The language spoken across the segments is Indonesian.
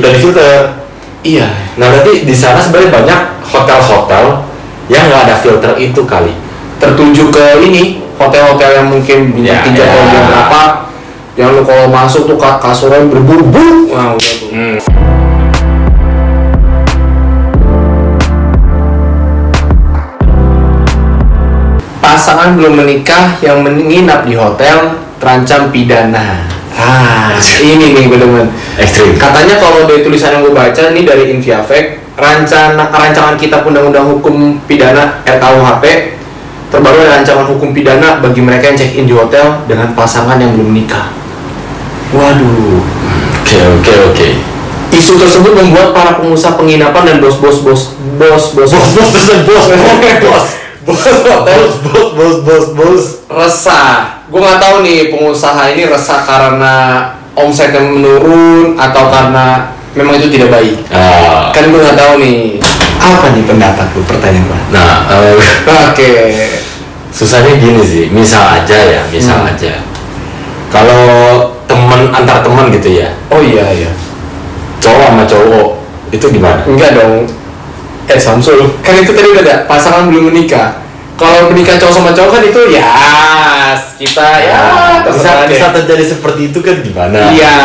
udah difilter. Iya. Nah berarti di sana sebenarnya banyak hotel-hotel yang nggak ada filter itu kali. Tertuju ke ini hotel-hotel yang mungkin bintang 3 atau bintang berapa, yang lu kalau masuk tuh kasurnya berbulu. Nah udah tuh. Pasangan belum menikah yang menginap di hotel terancam pidana. Ini nih bener-bener Ekstrim. Katanya kalau dari tulisan yang gue baca nih dari Inviafek, rancangan kitab undang-undang hukum pidana RKUHP terbaru ada ancaman hukum pidana bagi mereka yang check in di hotel dengan pasangan yang belum menikah. Waduh. Oke. Isu tersebut membuat para pengusaha penginapan dan bos resah. Gue nggak tahu nih pengusaha ini resah karena omsetnya menurun atau karena memang itu tidak baik. Kan gue nggak tahu nih. Apa nih pendapat lu, pertanyaan gue? Nah, Oke. susahnya gini sih. Misal aja. Kalau antar teman gitu ya. Oh iya. Cowok sama cowok itu gimana? Enggak dong. Samsul. Kan itu tadi udah ada pasangan belum menikah. Kalau menikah cowok sama cowok kan itu ya kita bisa terjadi seperti itu kan gimana? Iya.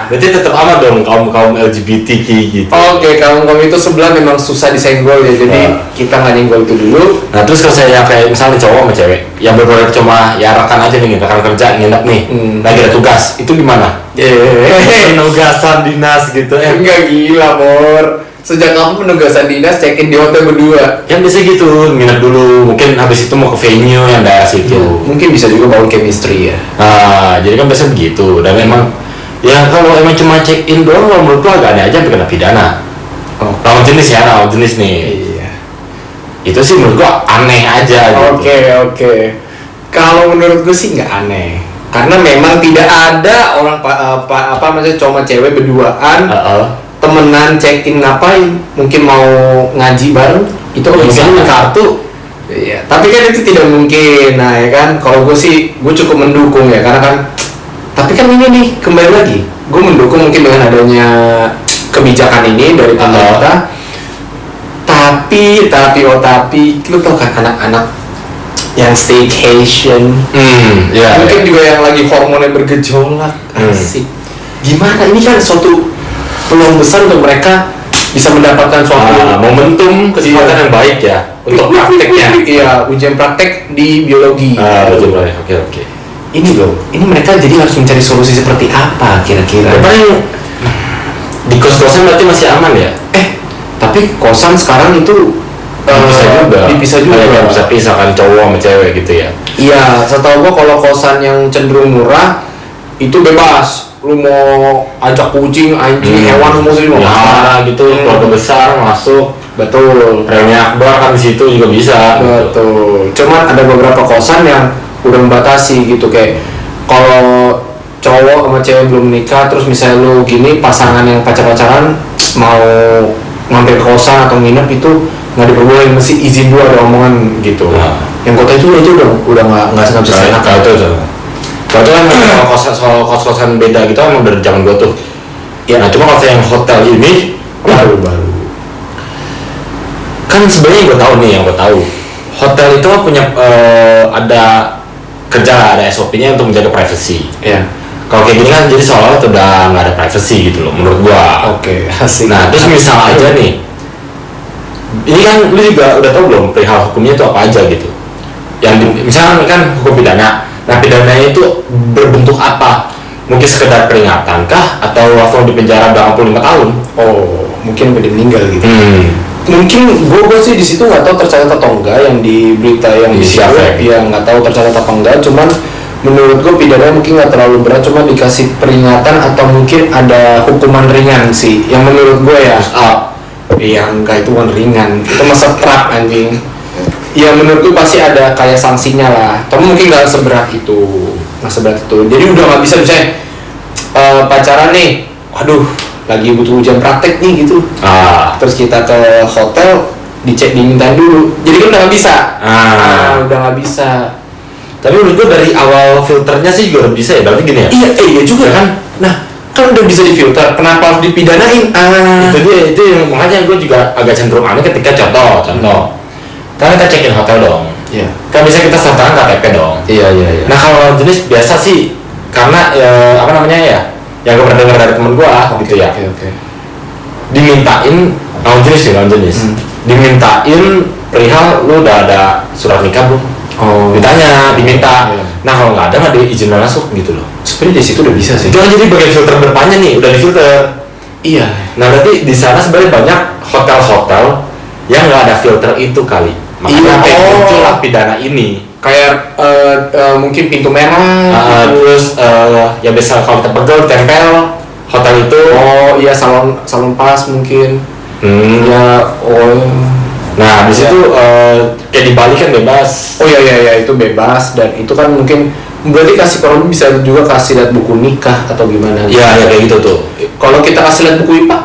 Berarti tetap aman dong kaum LGBTQ gitu. Oke, kaum itu sebelah memang susah disenggol ya, jadi kita nggak nyenggol itu dulu. Nah terus kalau saya kayak misalnya cowok sama cewek yang berproyek cuma ya rekan aja nih, rekan kerja nginep nih, lagi ada tugas, itu gimana? Penugasan dinas gitu. Enggak gila, Mor. Sejak kamu penugasan dinas check-in di hotel berdua? Yang bisa gitu, nginep dulu, mungkin habis itu mau ke venue yang daerah situ. Mungkin bisa juga bangun chemistry ya. Nah, jadi kan biasanya begitu. Dan memang ya kalau emang cuma check-in doang, kalau menurut gua agak aneh aja kena pidana. Lawan jenis nih. Iya. Itu sih menurut gua aneh aja gitu. Oke. Kalau menurut gua sih nggak aneh. Karena memang tidak ada orang maksudnya cowok cewek berduaan. Temenan check-in ngapain? Mungkin mau ngaji bareng, itu kalau misalnya kartu. Iya, tapi kan itu tidak mungkin. Nah, ya kan, kalau gue sih, gue cukup mendukung ya, karena kan. Tapi kan ini nih kembali lagi, gue mendukung mungkin dengan adanya kebijakan ini dari pemerintah. Tapi, lu tau kan anak-anak yang staycation, mungkin juga yang lagi hormonnya bergejolak, asik. Gimana? Ini kan suatu peluang besar untuk mereka bisa mendapatkan suatu momentum kesempatan yang baik ya untuk prakteknya. Iya, ujian praktek di biologi. Ujian praktek. Oke. Ini mereka jadi harus mencari solusi seperti apa kira-kira? Paling di kos-kosan berarti masih aman ya? Tapi kosan sekarang itu dipisah juga. Bisa pisah kan cowok sama cewek gitu ya? Iya, setahu gua kalau kosan yang cenderung murah itu bebas. Lu mau ajak kucing, anjing, hewan semua sih mau gitu, keluarga besar masuk. Betul. Premi akbar kan di situ juga bisa. Betul. Cuman ada beberapa kosan yang udah membatasi gitu, kayak kalau cowok sama cewek belum menikah, terus misalnya lu gini pasangan yang pacaran mau ngambil kosan atau nginep itu nggak diperboleh, mesti izin dulu, ada omongan gitu. Yang kota itu udah nggak bisa seenak itu. Kalau itu kan kalau kos-kosan beda gitu emang dari zaman gua tuh. Ya, nah cuma kalau yang hotel ini baru. Kan sebenarnya yang gua tahu. Hotel itu punya ada ada SOP-nya untuk menjaga privacy. Iya. Kalau kayak gini kan jadi seolah-olah udah nggak ada privacy gitu loh menurut gua. Oke, asik. Nah, terus misal aja nih. Ini kan lu juga udah tahu belum perihal hukumnya itu apa aja gitu. Misalnya kan hukum pidana. Nah, pidananya itu berbentuk apa? Mungkin sekedar peringatan kah? Atau langsung dipenjara 25 tahun? Oh, mungkin udah meninggal gitu. Mungkin gue sih di situ nggak tahu tercatat atau enggak yang di berita yang di situ. Ya nggak tahu tercatat apa enggak. Cuman menurut gue pidana mungkin nggak terlalu berat. Cuma dikasih peringatan atau mungkin ada hukuman ringan sih. Yang menurut gue ya. Iya enggak, itu bukan ringan. Itu masa trap anjing. Ya menurut gue pasti ada kayak sanksinya lah, tapi mungkin nggak seberat itu. Jadi udah nggak bisa misalnya pacaran nih, aduh lagi butuh ujian praktek nih gitu. Terus kita ke hotel dicek dimintain dulu, jadi kan udah nggak bisa. Udah nggak bisa. Tapi menurut gue dari awal filternya sih juga bisa ya, berarti gini ya? Iya juga kan. Nah kan udah bisa difilter, kenapa harus dipidanain? Itu yang makanya gue juga agak cenderung aneh ketika contoh kan kita check-in hotel dong. Iya. Kan bisa kita sertakan KTP dong. Iya. Nah kalau jenis biasa sih karena apa namanya ya, yang gue pernah dengar dari temen gue gitu ya. Oke. Dimintain lawan jenis. Dimintain perihal lu udah ada surat nikah belum? Diminta. Iya. Nah kalau nggak ada mah izin masuk gitu loh. Sebenarnya di situ udah bisa sih. Itu kan jadi bagian filter bertanya nih, udah difilter. Iya. Nah berarti di sana sebenarnya banyak hotel-hotel yang nggak ada filter itu kali. Makanya sampai muncul pidana ini. Kayak mungkin pintu merah. Terus ya biasa kalau kita pegel tempel hotel itu. Iya salon pas mungkin. Ya Nah di situ kayak di Bali kan bebas. Iya itu bebas, dan itu kan mungkin berarti kasih, kalau bisa juga kasih lihat buku nikah atau gimana? Iya kayak gitu tuh. Kalau kita kasih lihat buku IPA,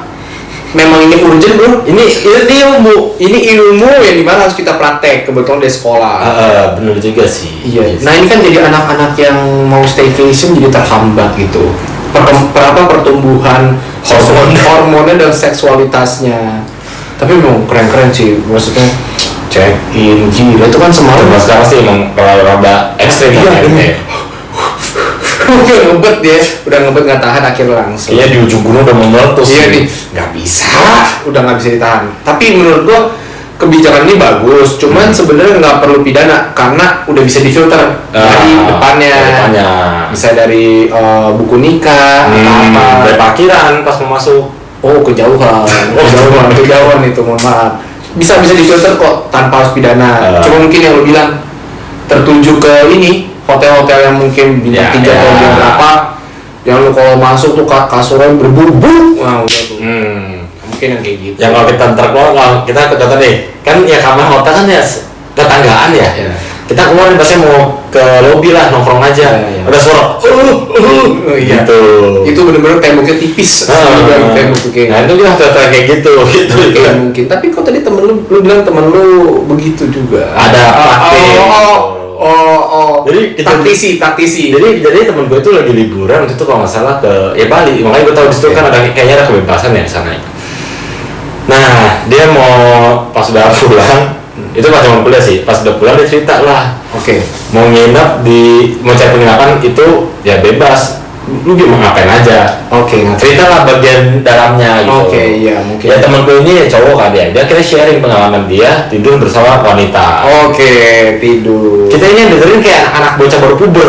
memang ini urgent bro. Ini ilmu yang dimana harus kita praktek, kebetulan di sekolah. Bener juga sih. Iya. Nah ini kan jadi anak-anak yang mau staycation jadi terhambat gitu. Pertumbuhan hormonnya dan seksualitasnya. Tapi memang keren-keren sih, maksudnya check-in gila itu kan semalam. Sekarang sih emang kalau rada ekstrim ya. Udah ngebet nggak tahan akhirnya langsung. Iya di ujung gunung udah mau meletus. Iya nih, nggak bisa, udah nggak bisa ditahan. Tapi menurut gua kebijakan ini bagus, cuman sebenarnya nggak perlu pidana karena udah bisa difilter dari depannya. Bisa dari buku nikah, apa dari parkiran pas mau masuk. Kejauhan itu, mohon maaf. Bisa difilter kok tanpa harus pidana. Cuma mungkin yang lo bilang tertuju ke ini hotel-hotel yang mungkin bintang 3 atau bintang berapa, yang lo kalau masuk tuh kasurnya berbubu. Nah udah tuh. Mungkin yang kayak gitu. Yang kalau kita kalau kita ke contoh nih, kan ya kamar hotel kan ya tetanggaan ya. Kita keluar biasanya mau ke lobby lah, nongkrong aja. Ada suara gitu. Itu bener-bener temboknya tipis. Nah itu dia hotel kayak gitu. Mungkin. Tapi kok tadi temen lu bilang temen lu begitu juga. Ada praktek. Jadi taktisi. Jadi temen gue itu lagi liburan waktu itu kalau nggak salah ke Bali. Makanya gue tahu di situ kan ada kayaknya ada kebebasan ya di sana. Nah dia mau pas udah pulang. Itu pas zaman kuliah sih, pas udah pulang dia cerita lah. Mau nginep mau cari penginapan itu ya bebas, lu gimana ngapain aja. Cerita lah bagian dalamnya gitu. Iya mungkin. Ya temen gue ini cowok kan dia kira sharing pengalaman dia tidur bersama wanita. Tidur. Kita ini yang dengerin kayak anak bocah baru puber.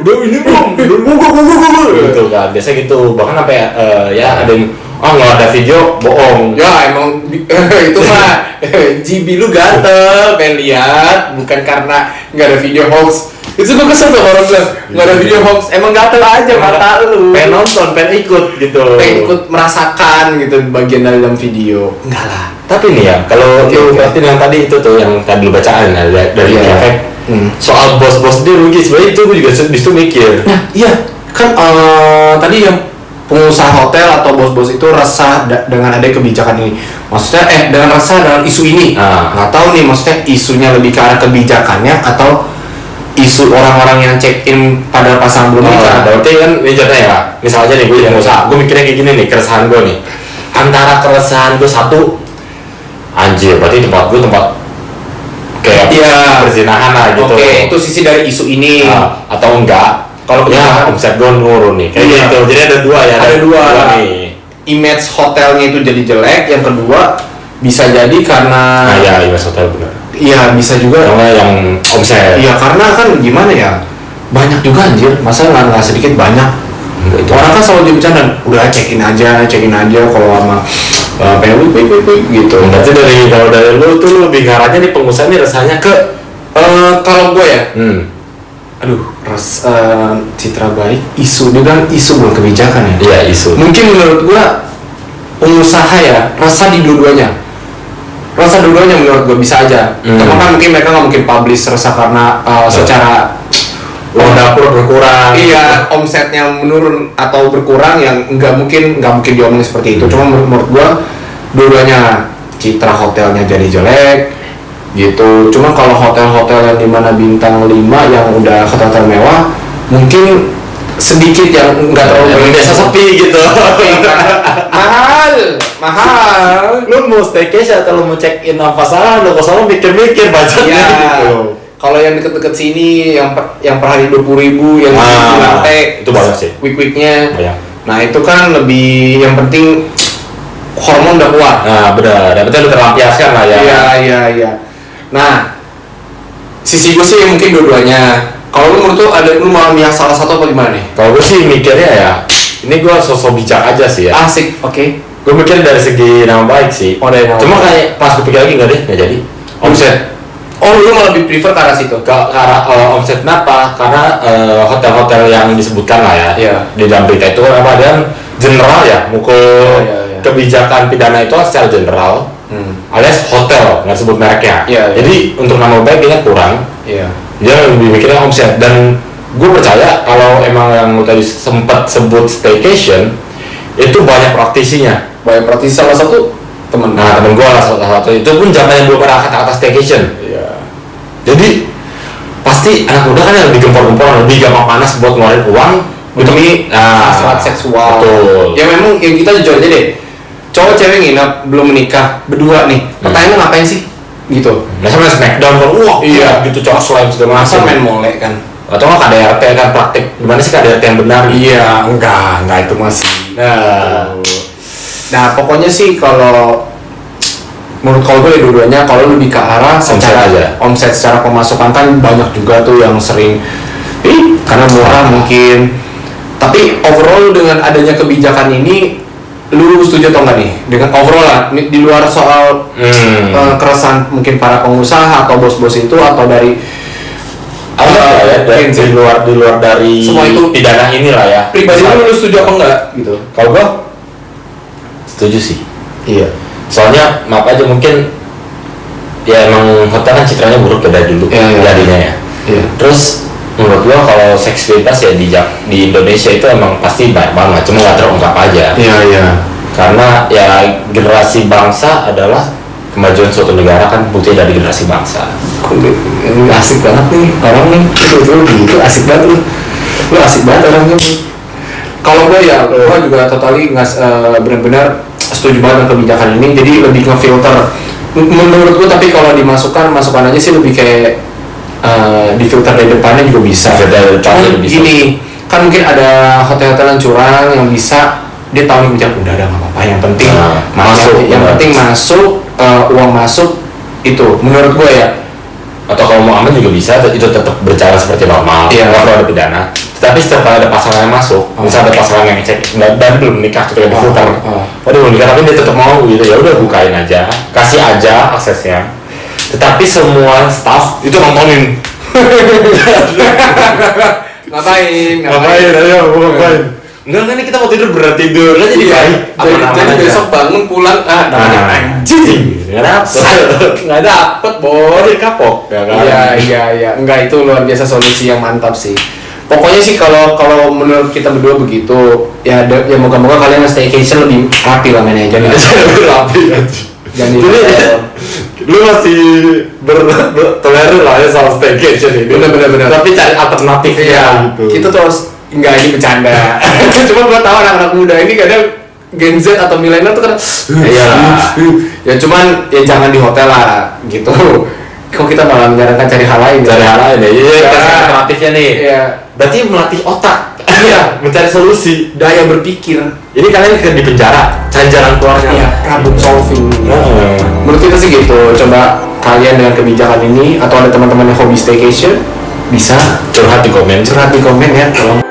Udah ini belum? Gitu kan, biasa gitu. Bahkan sampai ya ada yang nggak ada video, bohong. Ya emang itu mah GB lu gatel, pengen lihat, bukan karena nggak ada video hoax. Itu gue kesel tuh orang bilang nggak ada video hoax, emang gatel aja mata lu. Pengen nonton, pengen ikut gitu. Pengen ikut merasakan gitu bagian dalam video. Enggak lah. Tapi nih ya, kalau lu berarti yang tadi itu tuh yang tadi lu bacaan dari efek soal bos-bos dia rugi, sebenarnya itu gue juga disitu mikir. Nah iya kan tadi yang pengusaha hotel atau bos-bos itu resah dengan ada kebijakan ini. Maksudnya dengan resah dengan isu ini. Nggak tahu nih, maksudnya isunya lebih ke arah kebijakannya atau isu orang-orang yang check-in pada pasangan belum nikah. Berarti kan ini contohnya ya, misalnya nih gue pengusaha, gue mikirnya kayak gini nih, keresahan gue nih. Antara keresahan gue satu, anjir, berarti tempat gue tempat kayak perzinahan lah gitu. Itu sisi dari isu ini. Atau enggak? Kalau ya omset gue nurun nih, kayak gitu. Jadi ada dua nih. Image hotelnya itu jadi jelek. Yang kedua bisa jadi karena image hotel benar. Iya bisa juga. Yang omset. Iya karena kan gimana ya, banyak juga anjir. Masa nggak sedikit banyak. Orang kan selalu bercanda, udah check-in aja kalau sama pengen gitu. Berarti kalau dari lu tuh lebih ngarahnya nih pengusaha nih rasanya ke kalau gue ya. Citra baik, isu dia bilang isu bukan kebijakan ya. Iya isu. Mungkin menurut gua pengusaha ya rasa di dua-duanya menurut gua bisa aja. Karena kan mungkin mereka nggak mungkin publish resah karena secara uang dapur berkurang. Iya, omsetnya menurun atau berkurang yang nggak mungkin diomongin seperti itu. Cuma menurut gua dua-duanya, citra hotelnya jadi jelek gitu. Cuma kalau hotel-hotel yang dimana bintang 5 yang udah hotel mewah mungkin sedikit yang nggak terlalu Emang biasa sepi gitu. mahal. Lu mau staycation atau lu mau check in apa salah, lu kesana mikir-mikir budgetnya Ya, gitu. kalau yang deket-deket sini yang per hari 20.000 yang di lantai itu banyak sih. Week-weeknya. Banyak. Nah itu kan lebih yang penting hormon udah kuat. Nah benar, yang penting lu terlampiaskan lah ya. Iya. Nah sisi gue sih mungkin dua-duanya. Kalau lu menurut lu mau yang salah satu apa gimana nih? Kalau gue sih mikirnya ya, ini gue sosok bijak aja sih ya. Asik, oke. Gue mikir dari segi nama baik sih. Oh, dari nama Cuma baik. kayak pas gue pikir lagi nggak jadi. Omset. Oh lu malah lebih prefer ke arah situ? Ke arah omset kenapa? Karena hotel-hotel yang disebutkan lah ya. Iya. Di dalam berita itu apa dia general ya, mukul Iya. kebijakan pidana itu secara general. Alias hotel, nggak sebut mereknya. Iya. Jadi untuk nama baik kayaknya kurang. Iya. Dia lebih mikirnya omset, dan gue percaya kalau emang yang lu tadi sempat sebut staycation itu banyak praktisinya. Banyak praktisi, salah satu temen. Nah temen gue lah salah satu, itu pun zamannya belum ada kata-kata staycation. Iya. Jadi pasti anak muda kan yang lebih gempor-gempor, lebih gampang panas buat ngeluarin uang Demi hasrat seksual. Betul. Ya memang yang kita jujur aja deh. Cowok cewek nginap belum menikah berdua nih. Pertanyaannya ngapain sih? Gitu. Masa main smackdown kan, wah Iya. gitu cowok selain segala Masa macam. main mole kan? Atau nggak KDRT kan praktik, gimana sih KDRT yang benar? Iya, enggak itu masih. Nah, pokoknya sih kalau menurut kalau gue dua-duanya, kalau lebih ke arah secara aja. omset secara pemasukan kan banyak juga tuh yang sering karena murah mungkin. Tapi overall dengan adanya kebijakan ini, lu setuju atau enggak nih dengan overall lah di luar soal keresahan mungkin para pengusaha atau bos-bos itu atau dari di luar dari semua itu pidana inilah ya. Pribadi lu setuju apa enggak gitu? Kalau gua setuju sih. Iya. Soalnya maaf aja mungkin ya emang hotel kan citranya buruk ya dari dulu jadinya ya. Iya. Terus menurut gua kalau seks bebas ya di Indonesia itu emang pasti banyak banget, cuma nggak terungkap aja. Iya. Karena ya generasi bangsa adalah kemajuan suatu negara kan buktinya dari generasi bangsa. Ini asik banget nih orang nih, betul gitu asik banget lu asik banget orangnya. Kalau gue ya, gue juga totally nggak benar-benar setuju banget dengan kebijakan ini. Jadi lebih ngefilter menurut gue, tapi kalau masukkan aja sih lebih kayak difilter dari depannya juga bisa. Gini kan mungkin ada hotel-hotel yang curang yang bisa dia tahu nih kebijakan udah ada nggak apa-apa, yang penting penting masuk uang masuk itu menurut gue ya. Atau kalau mau aman juga bisa, itu tetap berjalan seperti normal. Iya. Kalau ada pidana. Tapi setiap kali ada pasangan yang masuk, misalnya ada pasangan yang cek dan belum menikah ketika difilter, belum menikah tapi dia tetap mau gitu, ya udah bukain aja, kasih aja aksesnya. Tetapi semua staff itu nontonin. Ngapain? Ngapain? Enggak kan, ini kita mau tidur berat tidur kan, jadi baik. Jadi besok bangun pulang anjing. Nggak dapet bor. Kapok ya kan. Iya. Enggak, itu luar biasa solusi yang mantap sih. Pokoknya sih kalau menurut kita berdua begitu ya moga-moga kalian staycation lebih rapi lah mainnya. Jadi rapi aja. Jadi lu masih bertoleran lah ya soal staycation ini. Bener. Tapi cari alternatifnya gitu. Kita terus enggak, ini bercanda. Cuma gua tahu anak-anak muda ini kadang Gen Z atau milenial tuh kan ya cuman ya jangan di hotel lah gitu. Kok kita malah menyarankan cari hal lain ya? Iya, kasih alternatifnya nih. Iya. Berarti melatih otak. Iya, mencari solusi, daya berpikir. Ini kalian di penjara, cari jalan keluarnya. Iya, problem solving. Menurut kita sih gitu. Coba kalian dengan kebijakan ini atau ada teman-teman yang hobi staycation bisa curhat di komen ya, tolong.